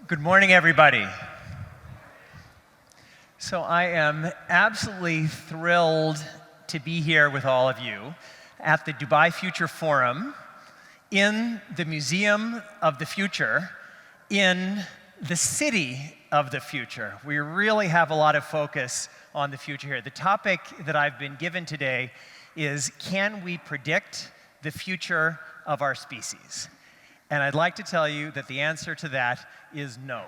Good morning, everybody. So I am absolutely thrilled to be here with all of you at the Dubai Future Forum in the Museum of the Future in the city of the future. We really have a lot of focus on the future here. The topic that I've been given today is, can we predict the future of our species? And I'd like to tell you that the answer to that is no.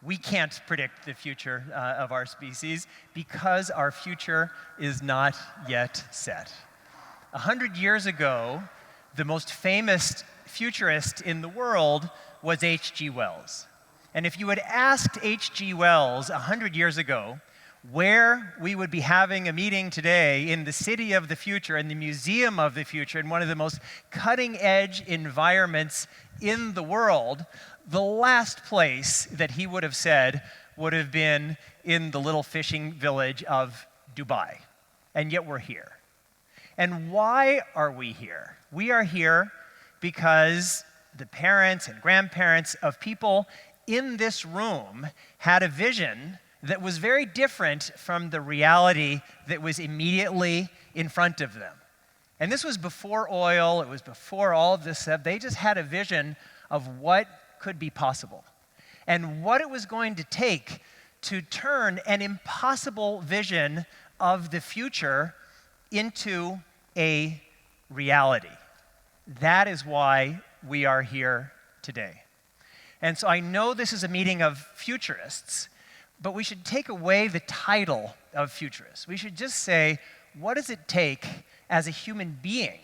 We can't predict the future of our species because our future is not yet set. 100 years ago, the most famous futurist in the world was H.G. Wells. And if you had asked H.G. Wells 100 years ago where we would be having a meeting today in the city of the future, in the museum of the future, in one of the most cutting-edge environments in the world, the last place that he would have said would have been in the little fishing village of Dubai. And yet we're here. And why are we here? We are here because the parents and grandparents of people in this room had a vision that was very different from the reality that was immediately in front of them. And this was before oil, it was before all of this stuff. They just had a vision of what could be possible and what it was going to take to turn an impossible vision of the future into a reality. That is why we are here today. And so I know this is a meeting of futurists, but we should take away the title of futurist. We should just say, what does it take as a human being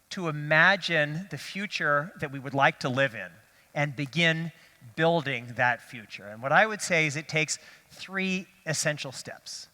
to imagine the future that we would like to live in and begin building that future? And what I would say is it takes 3 essential steps.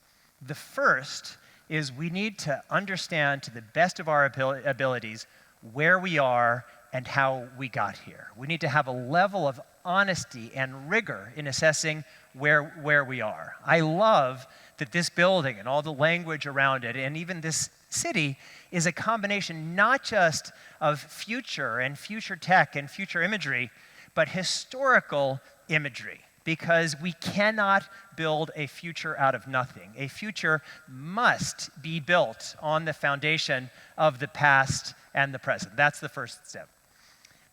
The first is we need to understand to the best of our abilities where we are and how we got here. We need to have a level of honesty and rigor in assessing where we are. I love that this building and all the language around it and even this city is a combination not just of future and future tech and future imagery, but historical imagery, because we cannot build a future out of nothing. A future must be built on the foundation of the past and the present. That's the first step.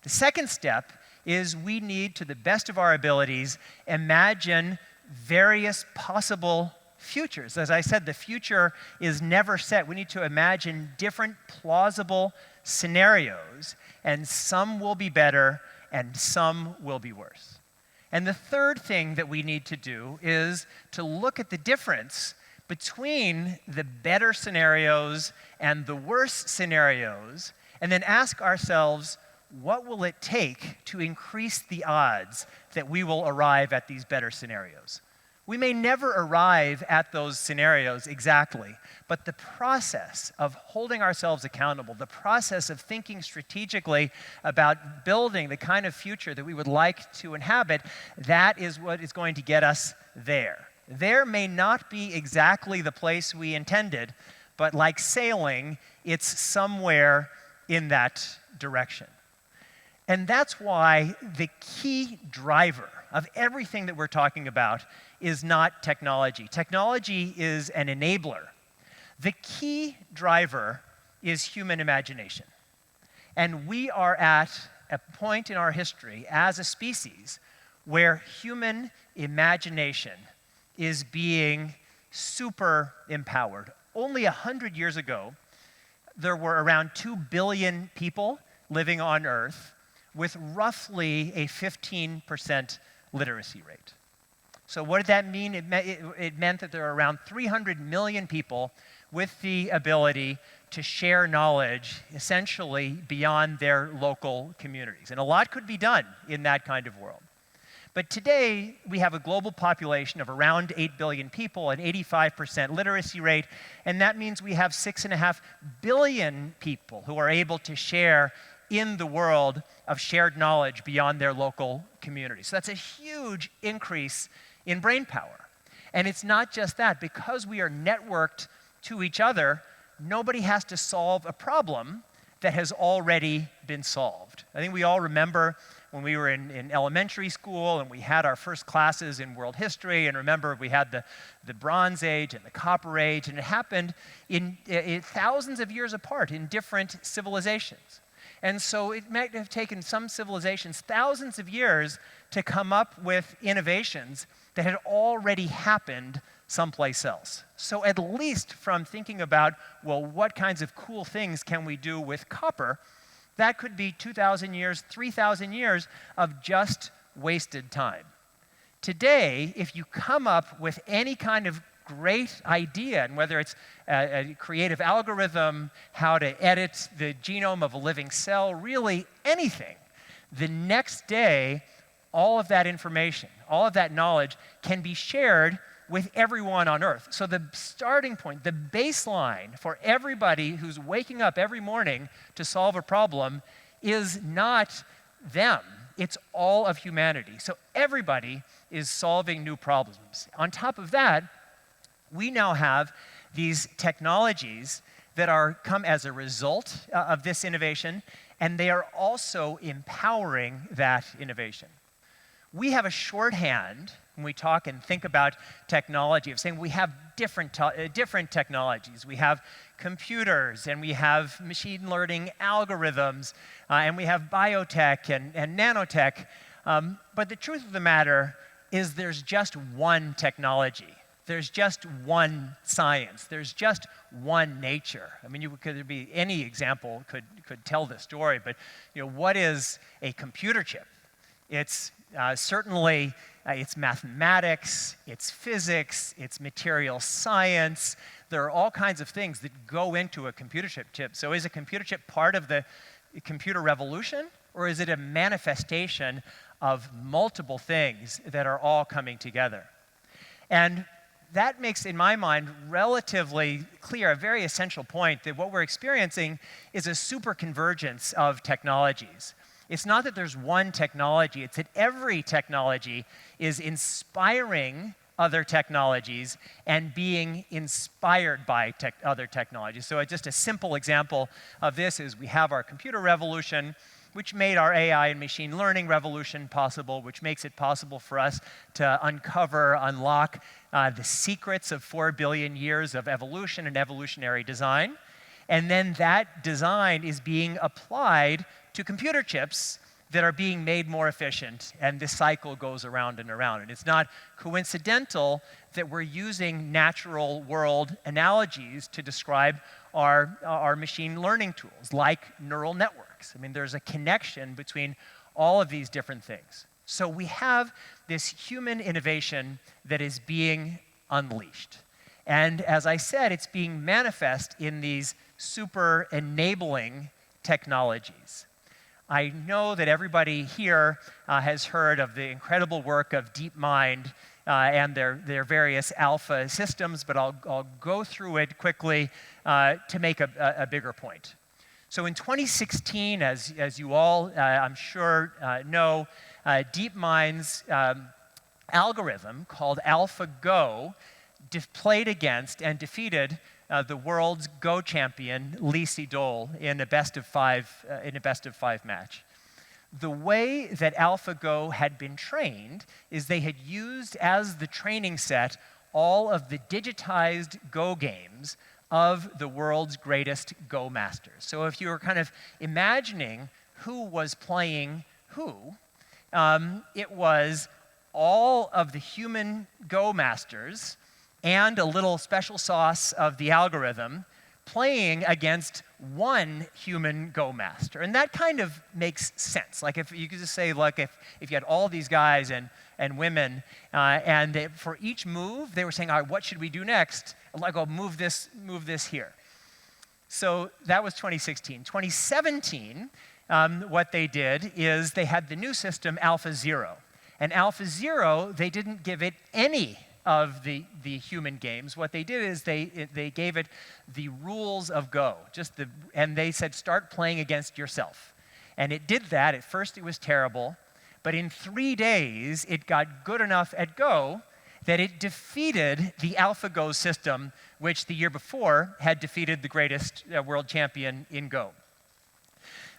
The second step is we need, to the best of our abilities, imagine various possible futures. As I said, the future is never set. We need to imagine different plausible scenarios, and some will be better and some will be worse. And the third thing that we need to do is to look at the difference between the better scenarios and the worse scenarios, and then ask ourselves, what will it take to increase the odds that we will arrive at these better scenarios? We may never arrive at those scenarios exactly, but the process of holding ourselves accountable, the process of thinking strategically about building the kind of future that we would like to inhabit, that is what is going to get us there. There may not be exactly the place we intended, but like sailing, it's somewhere in that direction. And that's why the key driver of everything that we're talking about is not technology. Technology is an enabler. The key driver is human imagination. And we are at a point in our history as a species where human imagination is being super empowered. Only 100 years ago, there were around 2 billion people living on Earth with roughly a 15% literacy rate. So what did that mean? It meant that there are around 300 million people with the ability to share knowledge essentially beyond their local communities. And a lot could be done in that kind of world. But today, we have a global population of around 8 billion people, an 85% literacy rate, and that means we have 6.5 billion people who are able to share in the world of shared knowledge beyond their local community. So that's a huge increase in brain power. And it's not just that. Because we are networked to each other, nobody has to solve a problem that has already been solved. I think we all remember when we were in elementary school and we had our first classes in world history. And remember, we had the Bronze Age and the Copper Age, and it happened in thousands of years apart in different civilizations. And so it might have taken some civilizations thousands of years to come up with innovations that had already happened someplace else. So at least from thinking about, well, what kinds of cool things can we do with copper, that could be 2,000 years, 3,000 years of just wasted time. Today, if you come up with any kind of great idea, and whether it's a creative algorithm, how to edit the genome of a living cell, really anything, the next day, all of that information, all of that knowledge can be shared with everyone on Earth. So the starting point, the baseline for everybody who's waking up every morning to solve a problem is not them. It's all of humanity. So everybody is solving new problems. On top of that, we now have these technologies that are come as a result of this innovation, and they are also empowering that innovation. We have a shorthand when we talk and think about technology of saying we have different technologies. We have computers, and we have machine learning algorithms, and we have biotech and nanotech. But the truth of the matter is there's just one technology. There's just one science. There's just one nature. I mean, could be any example could tell this story, but what is a computer chip? It's certainly it's mathematics, it's physics, it's material science. There are all kinds of things that go into a computer chip. So is a computer chip part of the computer revolution, or is it a manifestation of multiple things that are all coming together? And that makes, in my mind, relatively clear, a very essential point that what we're experiencing is a superconvergence of technologies. It's not that there's one technology, it's that every technology is inspiring other technologies and being inspired by other technologies. So just a simple example of this is we have our computer revolution, which made our AI and machine learning revolution possible, which makes it possible for us to unlock the secrets of 4 billion years of evolution and evolutionary design. And then that design is being applied to computer chips that are being made more efficient, and this cycle goes around and around. And it's not coincidental that we're using natural world analogies to describe our machine learning tools, like neural networks. I mean, there's a connection between all of these different things. So we have this human innovation that is being unleashed. And as I said, it's being manifest in these super enabling technologies. I know that everybody here has heard of the incredible work of DeepMind and their various alpha systems, but I'll go through it quickly to make a bigger point. So in 2016, as you all, I'm sure, know, DeepMind's algorithm called AlphaGo played against and defeated the world's Go champion, Lee Sedol, in a best of five match. The way that AlphaGo had been trained is they had used as the training set all of the digitized Go games of the world's greatest Go masters. So if you were kind of imagining who was playing who, it was all of the human Go masters and a little special sauce of the algorithm playing against one human Go master. And that kind of makes sense. Like if you could just say, like if you had all these guys and women, and for each move, they were saying, all right, what should we do next? Like, oh, move this here. So that was 2016. 2017, what they did is they had the new system, AlphaZero. And AlphaZero, they didn't give it any of the human games. What they did is they gave it the rules of Go, and they said, start playing against yourself. And it did that. At first it was terrible, but in 3 days it got good enough at Go that it defeated the AlphaGo system, which the year before had defeated the greatest world champion in Go.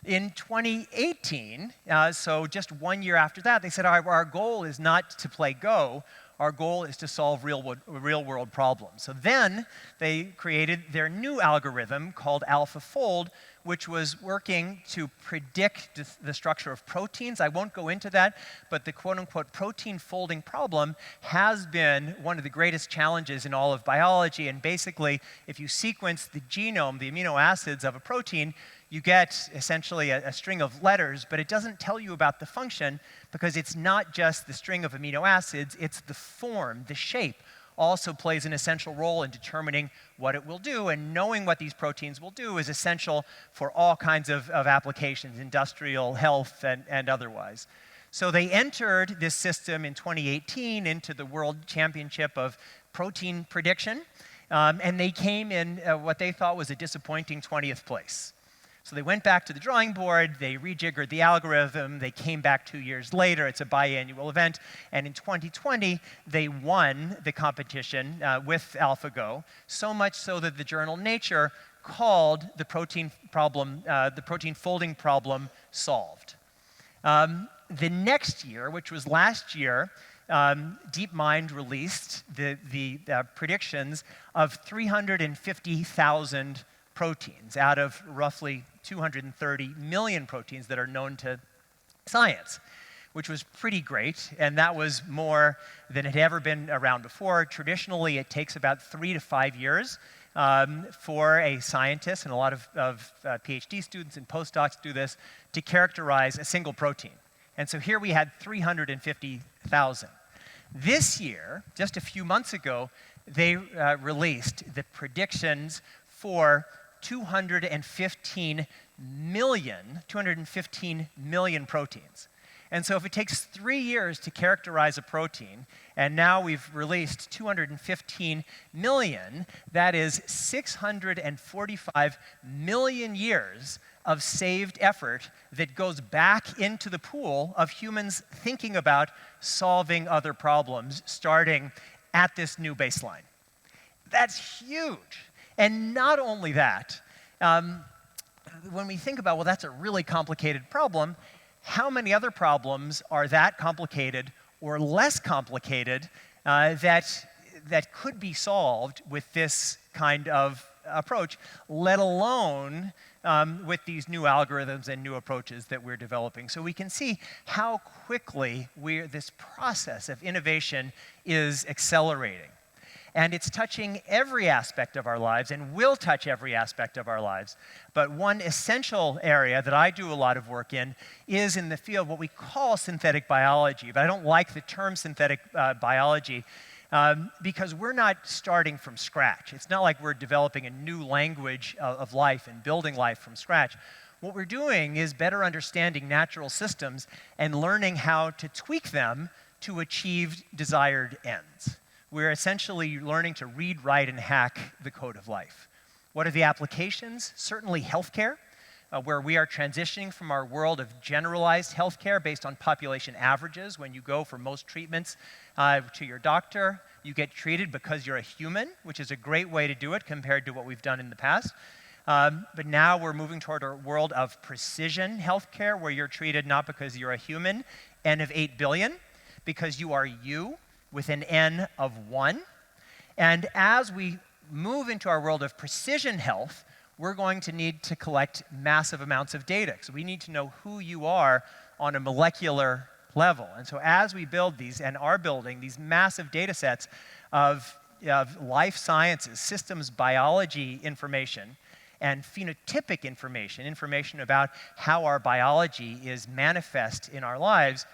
In 2018, so just 1 year after that, they said, our goal is not to play Go, our goal is to solve real-world problems. So then they created their new algorithm called AlphaFold, which was working to predict the structure of proteins. I won't go into that, but the quote-unquote protein folding problem has been one of the greatest challenges in all of biology. And basically, if you sequence the genome, the amino acids of a protein, you get essentially a string of letters, but it doesn't tell you about the function because it's not just the string of amino acids, it's the form, the shape, also plays an essential role in determining what it will do, and knowing what these proteins will do is essential for all kinds of applications, industrial, health, and otherwise. So they entered this system in 2018 into the World Championship of Protein Prediction, and they came in what they thought was a disappointing 20th place. So they went back to the drawing board, they rejiggered the algorithm, they came back 2 years later, it's a biannual event, and in 2020, they won the competition with AlphaGo, so much so that the journal Nature called the protein folding problem solved. The next year, which was last year, DeepMind released the predictions of 350,000 proteins out of roughly 230 million proteins that are known to science, which was pretty great, and that was more than had ever been around before. Traditionally, it takes about 3 to 5 years for a scientist, and a lot of PhD students and postdocs do this, to characterize a single protein. And so here we had 350,000. This year, just a few months ago, they released the predictions for 215 million proteins. And so if it takes 3 years to characterize a protein, and now we've released 215 million, that is 645 million years of saved effort that goes back into the pool of humans thinking about solving other problems, starting at this new baseline. That's huge. And not only that, when we think about, well, that's a really complicated problem, how many other problems are that complicated or less complicated that could be solved with this kind of approach, let alone with these new algorithms and new approaches that we're developing. So we can see how quickly this process of innovation is accelerating. And it's touching every aspect of our lives and will touch every aspect of our lives. But one essential area that I do a lot of work in is in the field what we call synthetic biology. But I don't like the term synthetic biology because we're not starting from scratch. It's not like we're developing a new language of life and building life from scratch. What we're doing is better understanding natural systems and learning how to tweak them to achieve desired ends. We're essentially learning to read, write, and hack the code of life. What are the applications? Certainly healthcare, where we are transitioning from our world of generalized healthcare based on population averages. When you go for most treatments to your doctor, you get treated because you're a human, which is a great way to do it compared to what we've done in the past. But now we're moving toward a world of precision healthcare, where you're treated not because you're a human, N of 8 billion, because you are you, with an N of 1. And as we move into our world of precision health, we're going to need to collect massive amounts of data. So we need to know who you are on a molecular level. And so as we build these, and are building these massive data sets of life sciences, systems biology information, and phenotypic information about how our biology is manifest in our lives,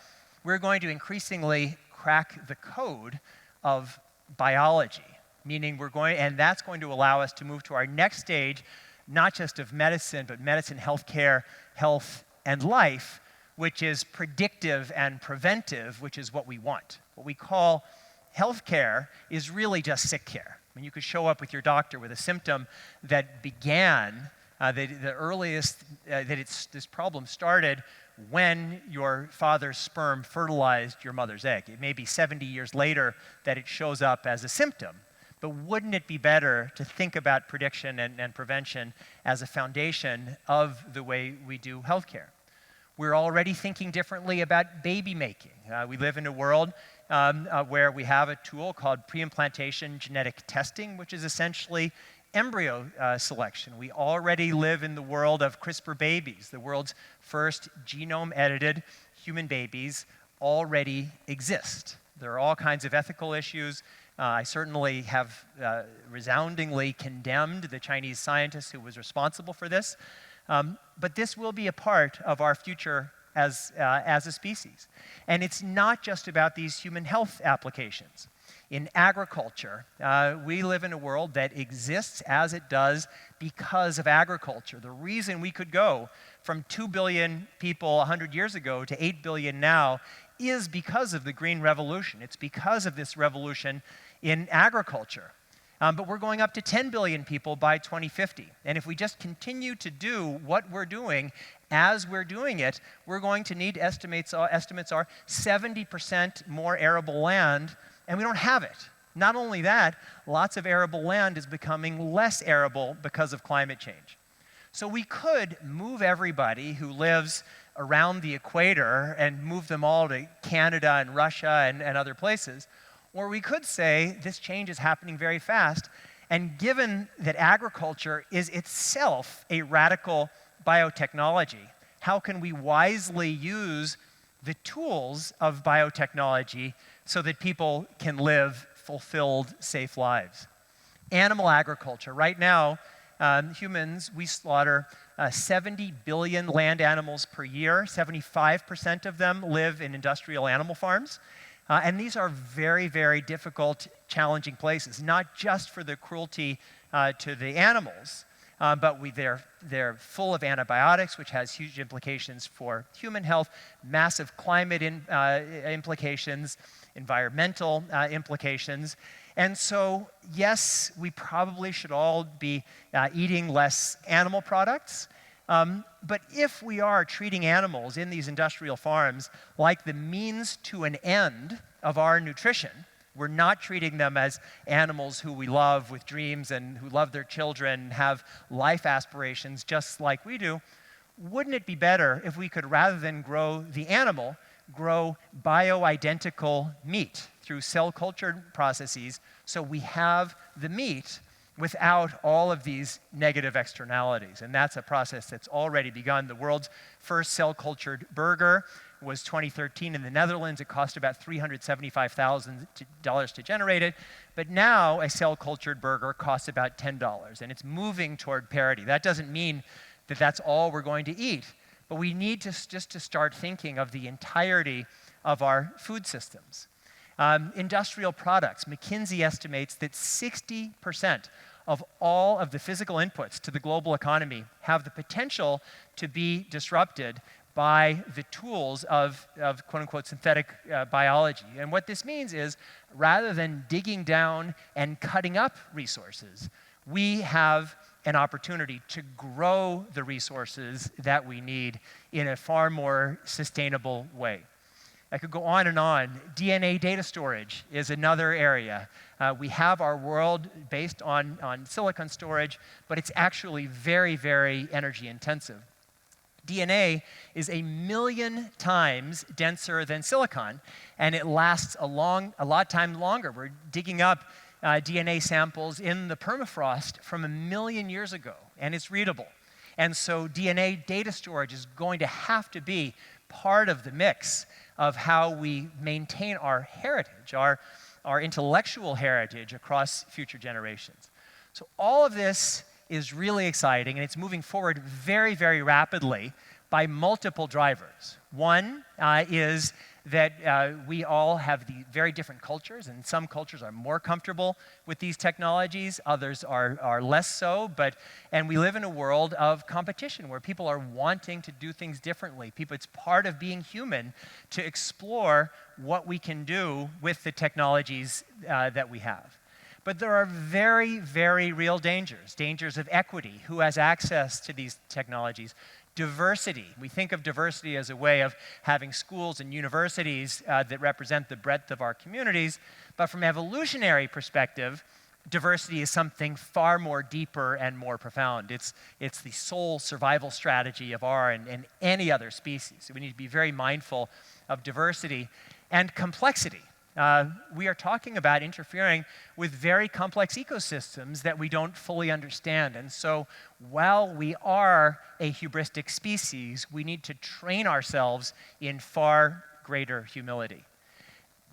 we're going to increasingly crack the code of biology, meaning and that's going to allow us to move to our next stage, not just of medicine, but medicine, healthcare, health, and life, which is predictive and preventive, which is what we want. What we call healthcare is really just sick care. I mean, you could show up with your doctor with a symptom that began, the earliest this problem started when your father's sperm fertilized your mother's egg. It may be 70 years later that it shows up as a symptom, but wouldn't it be better to think about prediction and prevention as a foundation of the way we do healthcare? We're already thinking differently about baby making. We live in a world where we have a tool called pre-implantation genetic testing, which is essentially embryo selection. We already live in the world of CRISPR babies. The world's first genome-edited human babies already exist. There are all kinds of ethical issues. I certainly have resoundingly condemned the Chinese scientist who was responsible for this. But this will be a part of our future as a species. And it's not just about these human health applications. In agriculture, we live in a world that exists as it does because of agriculture. The reason we could go from 2 billion people 100 years ago to 8 billion now is because of the Green Revolution. It's because of this revolution in agriculture. But we're going up to 10 billion people by 2050. And if we just continue to do what we're doing as we're doing it, we're going to need, estimates are 70% more arable land, and we don't have it. Not only that, lots of arable land is becoming less arable because of climate change. So we could move everybody who lives around the equator and move them all to Canada and Russia and other places. Or we could say this change is happening very fast, and given that agriculture is itself a radical biotechnology, how can we wisely use the tools of biotechnology so that people can live fulfilled, safe lives? Animal agriculture. Right now, humans, we slaughter 70 billion land animals per year. 75% of them live in industrial animal farms. And these are very, very difficult, challenging places, not just for the cruelty to the animals, but they're full of antibiotics, which has huge implications for human health, massive climate implications, environmental implications. And so, yes, we probably should all be eating less animal products. But if we are treating animals in these industrial farms like the means to an end of our nutrition, we're not treating them as animals who we love with dreams and who love their children and have life aspirations just like we do, wouldn't it be better if we could, rather than grow the animal, grow bioidentical meat through cell-cultured processes so we have the meat without all of these negative externalities? And that's a process that's already begun. The world's first cell-cultured burger was 2013 in the Netherlands. It cost about $375,000 to generate it. But now a cell-cultured burger costs about $10, and it's moving toward parity. That doesn't mean that that's all we're going to eat, but we need to start thinking of the entirety of our food systems. Industrial products. McKinsey estimates that 60% of all of the physical inputs to the global economy have the potential to be disrupted by the tools of quote-unquote synthetic biology. And what this means is, rather than digging down and cutting up resources, we have an opportunity to grow the resources that we need in a far more sustainable way. I could go on and on. DNA data storage is another area. We have our world based on silicon storage, but it's actually very, very energy intensive. DNA is 1 million times denser than silicon, and it lasts a lot time longer. We're digging up DNA samples in the permafrost from 1 million years ago, and it's readable. And so DNA data storage is going to have to be part of the mix of how we maintain our heritage, our intellectual heritage across future generations. So all of this is really exciting, and it's moving forward very, very rapidly by multiple drivers. One is that we all have the very different cultures, and some cultures are more comfortable with these technologies, others are less so, and we live in a world of competition where people are wanting to do things differently. It's part of being human to explore what we can do with the technologies that we have. But there are very, very real dangers of equity, who has access to these technologies. Diversity. We think of diversity as a way of having schools and universities that represent the breadth of our communities, but from an evolutionary perspective, diversity is something far more deeper and more profound. It's the sole survival strategy of our and any other species. So we need to be very mindful of diversity and complexity. We are talking about interfering with very complex ecosystems that we don't fully understand. And so while we are a hubristic species, we need to train ourselves in far greater humility.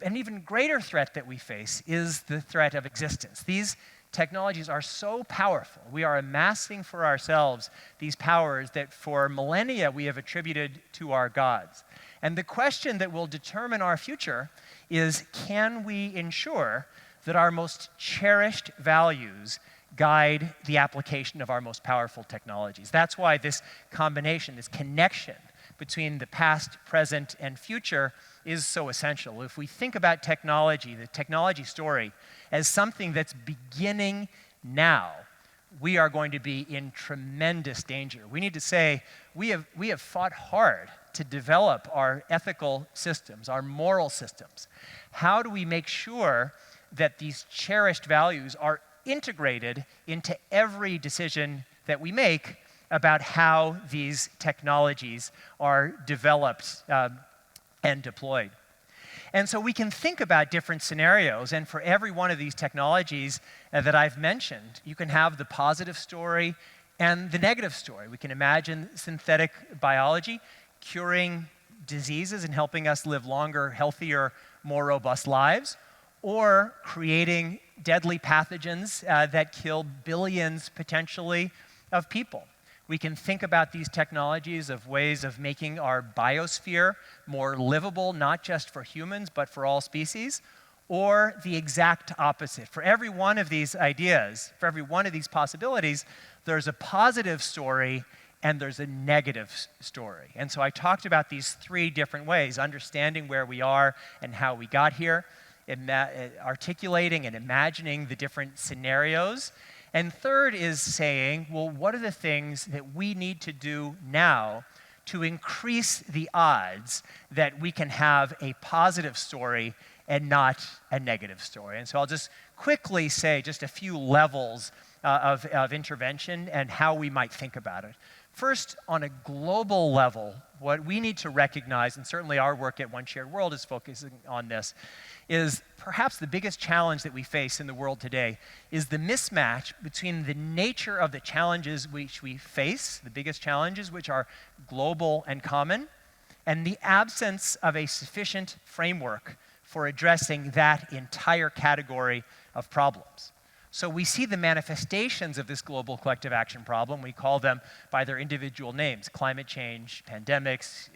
An even greater threat that we face is the threat of existence. These technologies are so powerful. We are amassing for ourselves these powers that for millennia we have attributed to our gods. And the question that will determine our future is, can we ensure that our most cherished values guide the application of our most powerful technologies? That's why this combination, this connection between the past, present, and future is so essential. If we think about technology, the technology story, as something that's beginning now, we are going to be in tremendous danger. We need to say, we have fought hard to develop our ethical systems, our moral systems. How do we make sure that these cherished values are integrated into every decision that we make about how these technologies are developed and deployed? And so we can think about different scenarios, and for every one of these technologies that I've mentioned, you can have the positive story and the negative story. We can imagine synthetic biology curing diseases and helping us live longer, healthier, more robust lives, or creating deadly pathogens that kill billions, potentially, of people. We can think about these technologies of ways of making our biosphere more livable, not just for humans, but for all species, or the exact opposite. For every one of these ideas, for every one of these possibilities, there's a positive story and there's a negative story. And so I talked about these three different ways: understanding where we are and how we got here, articulating and imagining the different scenarios. And third is saying, well, what are the things that we need to do now to increase the odds that we can have a positive story and not a negative story? And so I'll just quickly say just a few levels of intervention and how we might think about it. First, on a global level, what we need to recognize, and certainly our work at OneShared.World is focusing on this, is perhaps the biggest challenge that we face in the world today is the mismatch between the nature of the challenges which we face, the biggest challenges which are global and common, and the absence of a sufficient framework for addressing that entire category of problems. So we see the manifestations of this global collective action problem. We call them by their individual names: climate change, pandemics,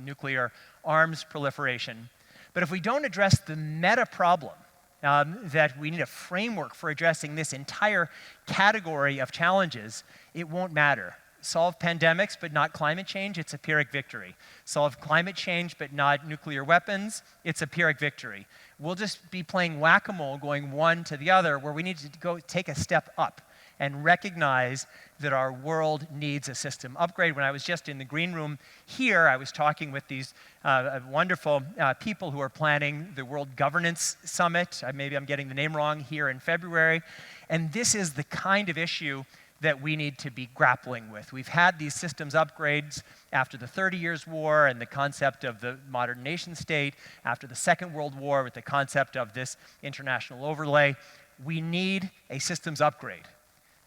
nuclear arms proliferation. But if we don't address the meta problem, that we need a framework for addressing this entire category of challenges, it won't matter. Solve pandemics but not climate change, it's a Pyrrhic victory. Solve climate change but not nuclear weapons, it's a Pyrrhic victory. We'll just be playing whack-a-mole, going one to the other, where we need to go take a step up and recognize that our world needs a system upgrade. When I was just in the green room here, I was talking with these wonderful people who are planning the World Governance Summit. Maybe I'm getting the name wrong, here in February. And this is the kind of issue that we need to be grappling with. We've had these systems upgrades after the 30 Years' War and the concept of the modern nation state, after the Second World War with the concept of this international overlay. We need a systems upgrade.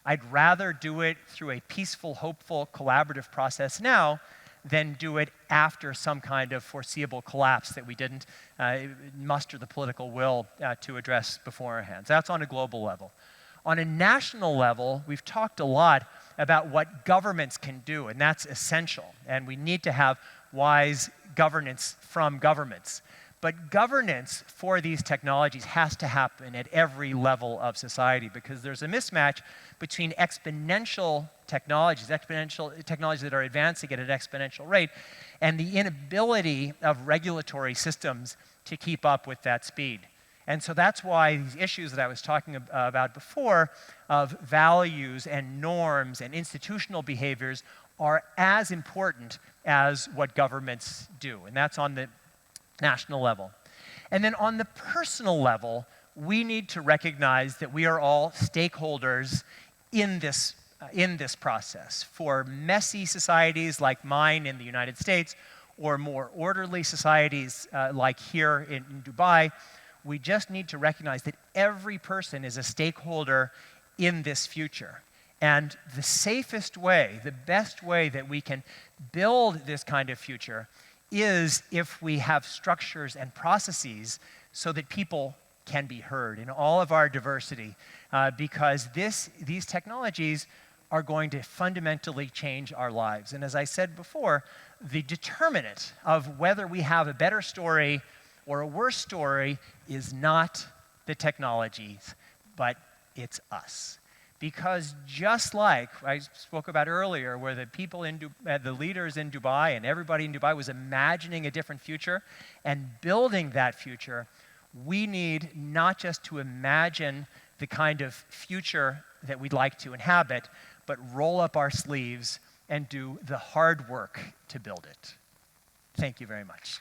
I'd rather do it through a peaceful, hopeful, collaborative process now than do it after some kind of foreseeable collapse that we didn't muster the political will to address beforehand. So that's on a global level. On a national level, we've talked a lot about what governments can do, and that's essential. And we need to have wise governance from governments. But governance for these technologies has to happen at every level of society, because there's a mismatch between exponential technologies that are advancing at an exponential rate, and the inability of regulatory systems to keep up with that speed. And so that's why these issues that I was talking about before of values and norms and institutional behaviors are as important as what governments do. And that's on the national level. And then on the personal level, we need to recognize that we are all stakeholders in this process. For messy societies like mine in the United States, or more orderly societies like here in Dubai, we just need to recognize that every person is a stakeholder in this future. And the safest way, the best way that we can build this kind of future is if we have structures and processes so that people can be heard in all of our diversity, because these technologies are going to fundamentally change our lives. And as I said before, the determinant of whether we have a better story or a worse story is not the technologies, but it's us. Because just like I spoke about earlier, where the people the leaders in Dubai and everybody in Dubai was imagining a different future and building that future, we need not just to imagine the kind of future that we'd like to inhabit, but roll up our sleeves and do the hard work to build it. Thank you very much.